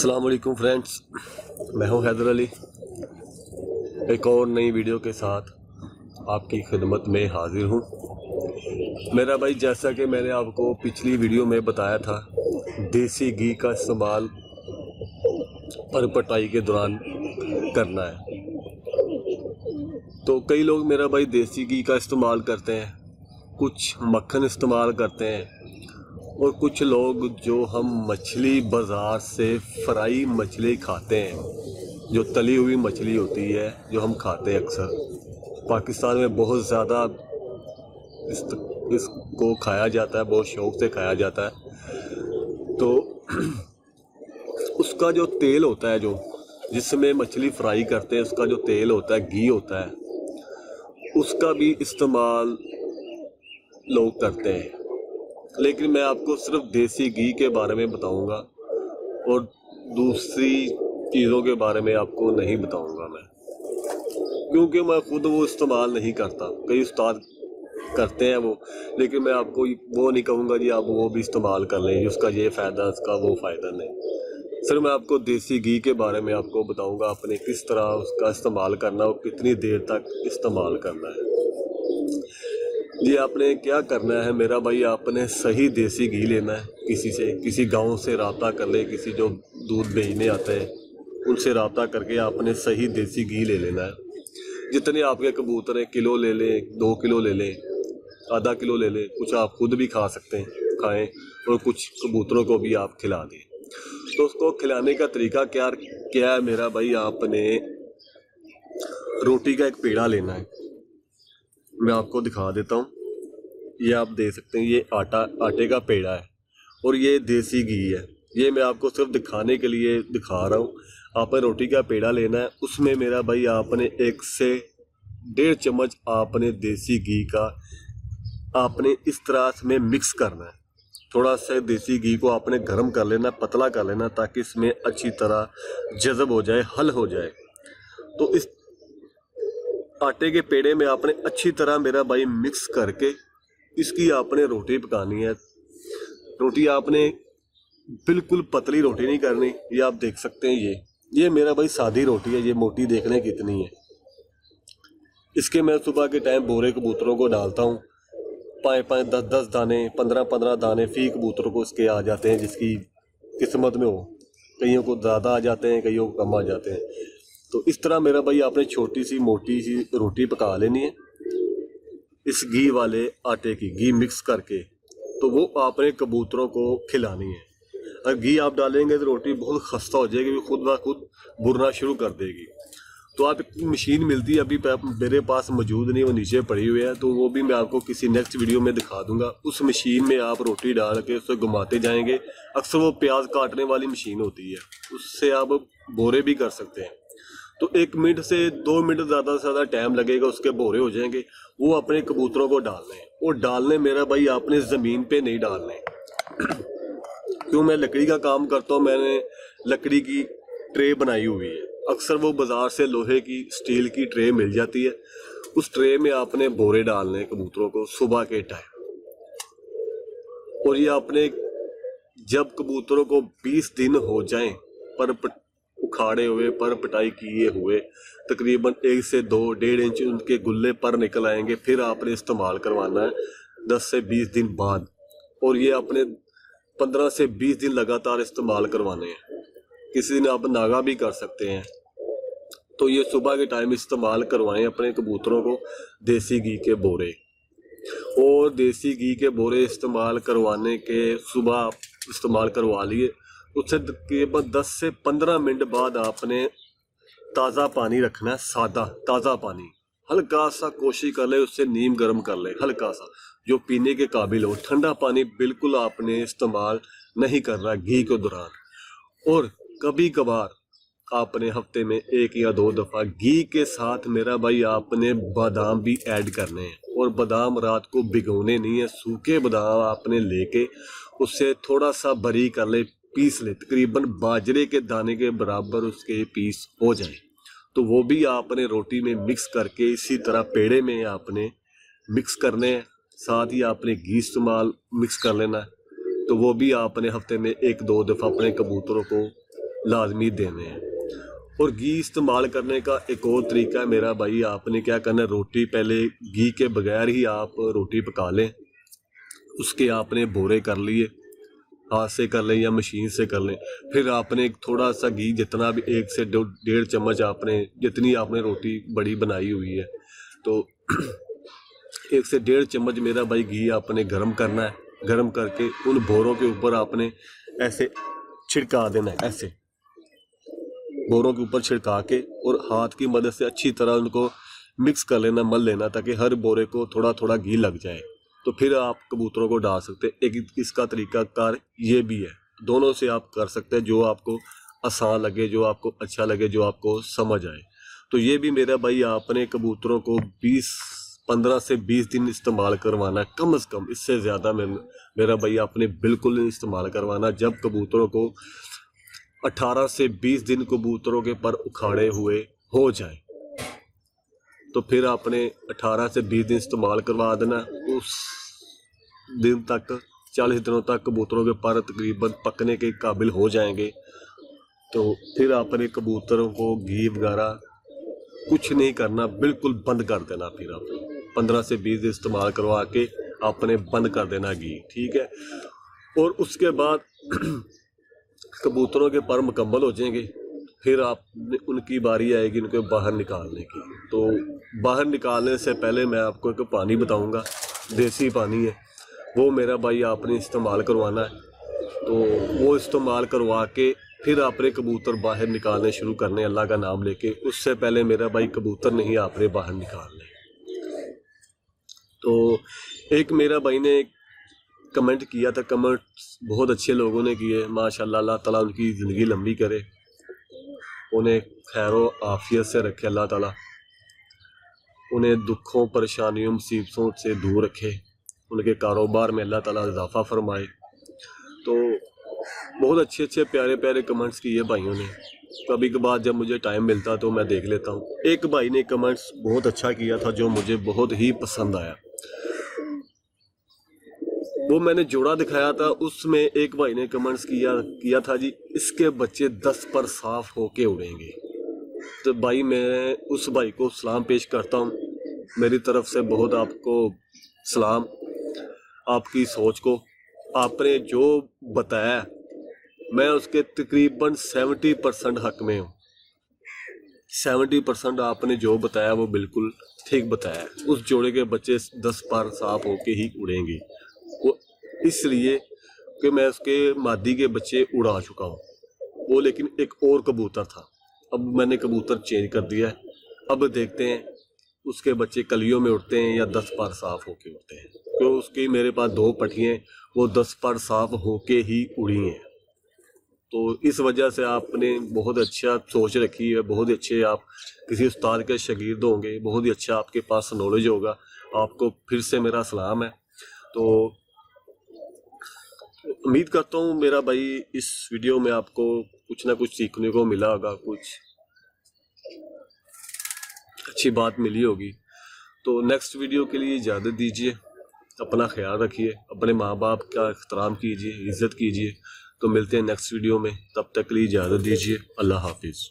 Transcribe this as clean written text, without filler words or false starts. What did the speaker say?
अस्सलाम वालेकुम फ्रेंड्स, मैं हूं हैदर अली। एक और नई वीडियो के साथ आपकी खिदमत में हाजिर हूं। मेरा भाई, जैसा कि मैंने आपको पिछली वीडियो में बताया था, देसी घी का इस्तेमाल परपटाई के दौरान करना है। तो कई लोग मेरा भाई देसी घी का इस्तेमाल करते हैं, कुछ मक्खन इस्तेमाल करते हैं, और कुछ लोग जो हम मछली बाज़ार से फ्राई मछली खाते हैं, जो तली हुई मछली होती है जो हम खाते हैं अक्सर। पाकिस्तान में बहुत ज़्यादा इसको खाया जाता है, बहुत शौक़ से खाया जाता है। तो उसका जो तेल होता है, जो जिसमें मछली फ्राई करते हैं, उसका जो तेल होता है, घी होता है, उसका भी इस्तेमाल लोग करते हैं। लेकिन मैं आपको सिर्फ देसी घी के बारे में बताऊंगा और दूसरी चीज़ों के बारे में आपको नहीं बताऊंगा मैं, क्योंकि मैं खुद वो इस्तेमाल नहीं करता। कई उस्ताद करते हैं वो, लेकिन मैं आपको वो नहीं कहूँगा जी आप वो भी इस्तेमाल कर लें, उसका ये फ़ायदा, उसका वो फ़ायदा नहीं। सिर्फ मैं आपको देसी घी के बारे में आपको बताऊँगा, अपने किस तरह उसका इस्तेमाल करना और कितनी देर तक इस्तेमाल करना है। जी, आपने क्या करना है मेरा भाई, आपने सही देसी घी लेना है। किसी गांव से रब्ता कर ले, किसी जो दूध बेचने आते हैं उनसे रब्ता करके आपने सही देसी घी ले लेना है। जितने आपके कबूतर हैं, किलो ले लें, 2 किलो ले लें, आधा किलो ले लें। कुछ आप खुद भी खा सकते हैं, खाएं, और कुछ कबूतरों को भी आप खिला दें। तो उसको खिलाने का तरीका क्या है मेरा भाई, आपने रोटी का एक पेड़ा लेना है। मैं आपको दिखा देता हूँ, ये आप देख सकते हैं, ये आटे का पेड़ा है और ये देसी घी है। ये मैं आपको सिर्फ दिखाने के लिए दिखा रहा हूँ। आपने रोटी का पेड़ा लेना है, उसमें मेरा भाई आपने 1 से 1.5 चम्मच आपने देसी घी का आपने इस तरह में मिक्स करना है। थोड़ा सा देसी घी को आपने गर्म कर लेना, पतला कर लेना, ताकि इसमें अच्छी तरह जज़ब हो जाए, हल हो जाए। तो इस आटे के पेड़े में आपने अच्छी तरह मेरा भाई मिक्स करके इसकी आपने रोटी पकानी है। रोटी आपने बिल्कुल पतली रोटी नहीं करनी। ये आप देख सकते हैं, ये मेरा भाई सादी रोटी है। ये मोटी देखने कितनी है। इसके मैं सुबह के टाइम बोरे कबूतरों को डालता हूँ। 5-5, 10-10 दाने, 15-15 दाने फी कबूतरों को इसके आ जाते हैं, जिसकी किस्मत में हो। कईयों को ज़्यादा आ जाते हैं, कईयों को कम आ जाते हैं। तो इस तरह मेरा भाई आपने छोटी सी मोटी सी रोटी पका लेनी है इस घी वाले आटे की, घी मिक्स करके। तो वो आपने कबूतरों को खिलानी है। अगर घी आप डालेंगे तो रोटी बहुत खस्ता हो जाएगी, खुद ब खुद बुरना शुरू कर देगी। तो आप एक मशीन मिलती है, अभी मेरे पास मौजूद नहीं, वो नीचे पड़ी हुई है, तो वो भी मैं आपको किसी नेक्स्ट वीडियो में दिखा दूंगा। उस मशीन में आप रोटी डाल के उससे घुमाते जाएंगे। अक्सर वो प्याज काटने वाली मशीन होती है, उससे आप बोरे भी कर सकते हैं। तो 1 मिनट से 2 मिनट ज़्यादा से ज़्यादा टाइम लगेगा, उसके बोरे हो जाएंगे। वो अपने कबूतरों को डालने हैं, और डालने मेरा भाई आपने ज़मीन पे नहीं डालने। क्यों, मैं लकड़ी का काम करता हूँ, मैंने लकड़ी की ट्रे बनाई हुई है। अक्सर वो बाज़ार से लोहे की, स्टील की ट्रे मिल जाती है। उस ट्रे में आपने बोरे डालने हैं कबूतरों को सुबह के टाइम। और ये आपने जब कबूतरों को 20 दिन हो जाएं पर उखाड़े हुए, पर पिटाई किए हुए, तकरीबन 1 से 2, 1.5 इंच उनके गुल्ले पर निकल आएंगे, फिर आपने इस्तेमाल करवाना है 10 से 20 दिन बाद। और ये आपने 15 से 20 दिन लगातार इस्तेमाल करवाने हैं। किसी दिन आप नागा भी कर सकते हैं। तो ये सुबह के टाइम इस्तेमाल करवाएं अपने कबूतरों को देसी घी के बोरे। और देसी घी के बोरे इस्तेमाल करवाने के सुबह इस्तेमाल करवा लिए, उससे तकरीबन 10 से 15 मिनट बाद आपने ताज़ा पानी रखना है, सादा ताज़ा पानी। हल्का सा कोशिश कर ले उससे नीम गर्म कर ले, हल्का सा, जो पीने के काबिल हो। ठंडा पानी बिल्कुल आपने इस्तेमाल नहीं करना घी के दौरान। और कभी कभार आपने हफ्ते में 1 या 2 दफ़ा घी के साथ मेरा भाई आपने बादाम भी ऐड करने हैं। और बादाम रात को भिगोने नहीं है, सूखे बादाम आपने लेके उससे थोड़ा सा बारीक कर ले, पीस ले, तकरीबन बाजरे के दाने के बराबर उसके पीस हो जाए। तो वो भी आपने रोटी में मिक्स करके इसी तरह पेड़े में आपने मिक्स करने हैं। साथ ही आपने घी इस्तेमाल मिक्स कर लेना है। तो वो भी आपने हफ्ते में 1-2 दफ़ा अपने कबूतरों को लाजमी देने हैं। और घी इस्तेमाल करने का एक और तरीका है मेरा भाई, आपने क्या करना है, रोटी पहले घी के बगैर ही आप रोटी पका लें। उसके आपने बोरे कर लिए, हाथ से कर लें या मशीन से कर लें। फिर आपने थोड़ा सा घी, जितना भी 1 से 1.5 चम्मच, आपने जितनी आपने रोटी बड़ी बनाई हुई है तो 1 से 1.5 चम्मच मेरा भाई घी आपने गर्म करना है। गर्म करके उन बोरों के ऊपर आपने ऐसे छिड़का देना है, ऐसे बोरों के ऊपर छिड़का के और हाथ की मदद से अच्छी तरह उनको मिक्स कर लेना, मल लेना, ताकि हर बोरे को थोड़ा थोड़ा घी लग जाए। तो फिर आप कबूतरों को डाल सकते हैं। एक इसका तरीकाकार ये भी है, दोनों से आप कर सकते हैं, जो आपको आसान लगे, जो आपको अच्छा लगे, जो आपको समझ आए। तो ये भी मेरा भाई आपने कबूतरों को 15 से 20 दिन इस्तेमाल करवाना कम से कम। इससे ज़्यादा मेरा भाई आपने बिल्कुल नहीं इस्तेमाल करवाना। जब कबूतरों को 18 से 20 दिन कबूतरों के पर उखाड़े हुए हो जाए तो फिर आपने 18 से 20 दिन इस्तेमाल करवा देना। उस दिन तक 40 दिनों तक कबूतरों के पर तकरीबन पकने के काबिल हो जाएंगे। तो फिर आपने कबूतरों को घी वगैरह कुछ नहीं करना, बिल्कुल बंद कर देना। फिर आप 15 से 20 दिन इस्तेमाल करवा के आपने बंद कर देना घी, ठीक है। और उसके बाद कबूतरों के पर मुकम्मल हो जाएंगे, फिर आप उनकी बारी आएगी उनको बाहर निकालने की। तो बाहर निकालने से पहले मैं आपको एक पानी बताऊंगा, देसी पानी है, वो मेरा भाई आपने इस्तेमाल करवाना है। तो वो इस्तेमाल करवा के फिर आपने कबूतर बाहर निकालने शुरू करने, अल्लाह का नाम लेके। उससे पहले मेरा भाई कबूतर नहीं आपने बाहर निकालने। तो एक मेरा भाई ने कमेंट किया था, कमेंट बहुत अच्छे लोगों ने किए, माशाल्लाह, अल्लाह ताला उनकी ज़िंदगी लंबी करे, उन्हें खैरो आफियत से रखे, अल्लाह ताला उन्हें दुखों, परेशानियों, मुसीबतों से दूर रखे, उनके कारोबार में अल्लाह ताला इजाफ़ा फरमाए। तो बहुत अच्छे अच्छे प्यारे प्यारे कमेंट्स किए भाइयों ने। कभी कभार जब मुझे टाइम मिलता तो मैं देख लेता हूँ। एक भाई ने कमेंट्स बहुत अच्छा किया था जो मुझे बहुत ही पसंद आया, वो मैंने जोड़ा दिखाया था, उसमें एक भाई ने कमेंट्स किया था जी, इसके बच्चे 10 पर साफ होके उड़ेंगे। तो भाई मैं उस भाई को सलाम पेश करता हूँ, मेरी तरफ से बहुत आपको सलाम। आपकी सोच को आपने जो बताया मैं उसके तकरीबन 70% हक में हूँ। 70% आपने जो बताया वो बिल्कुल ठीक बताया। उस जोड़े के बच्चे 10 पर साफ होके ही उड़ेंगे, वो इसलिए कि मैं उसके मादी के बच्चे उड़ा चुका हूँ। वो लेकिन एक और कबूतर था, अब मैंने कबूतर चेंज कर दिया है। अब देखते हैं उसके बच्चे कलियों में उड़ते हैं या 10 पर साफ होके उड़ते हैं। तो उसकी मेरे पास 2 पट्टियाँ, वो 10 पर साफ होके ही उड़ी हैं। तो इस वजह से आपने बहुत अच्छा सोच रखी है, बहुत अच्छे आप किसी उस्ताद के शागिर्द होंगे, बहुत ही अच्छा आपके पास नॉलेज होगा। आपको फिर से मेरा सलाम है। तो उम्मीद करता हूँ मेरा भाई इस वीडियो में आपको कुछ ना कुछ सीखने को मिला होगा, कुछ अच्छी बात मिली होगी। तो नेक्स्ट वीडियो के लिए इजाज़त दीजिए, अपना ख्याल रखिए, अपने माँ बाप का एहतराम कीजिए, इज़्ज़त कीजिए। तो मिलते हैं नेक्स्ट वीडियो में, तब तक के लिए इजाज़त दीजिए। अल्लाह हाफिज़।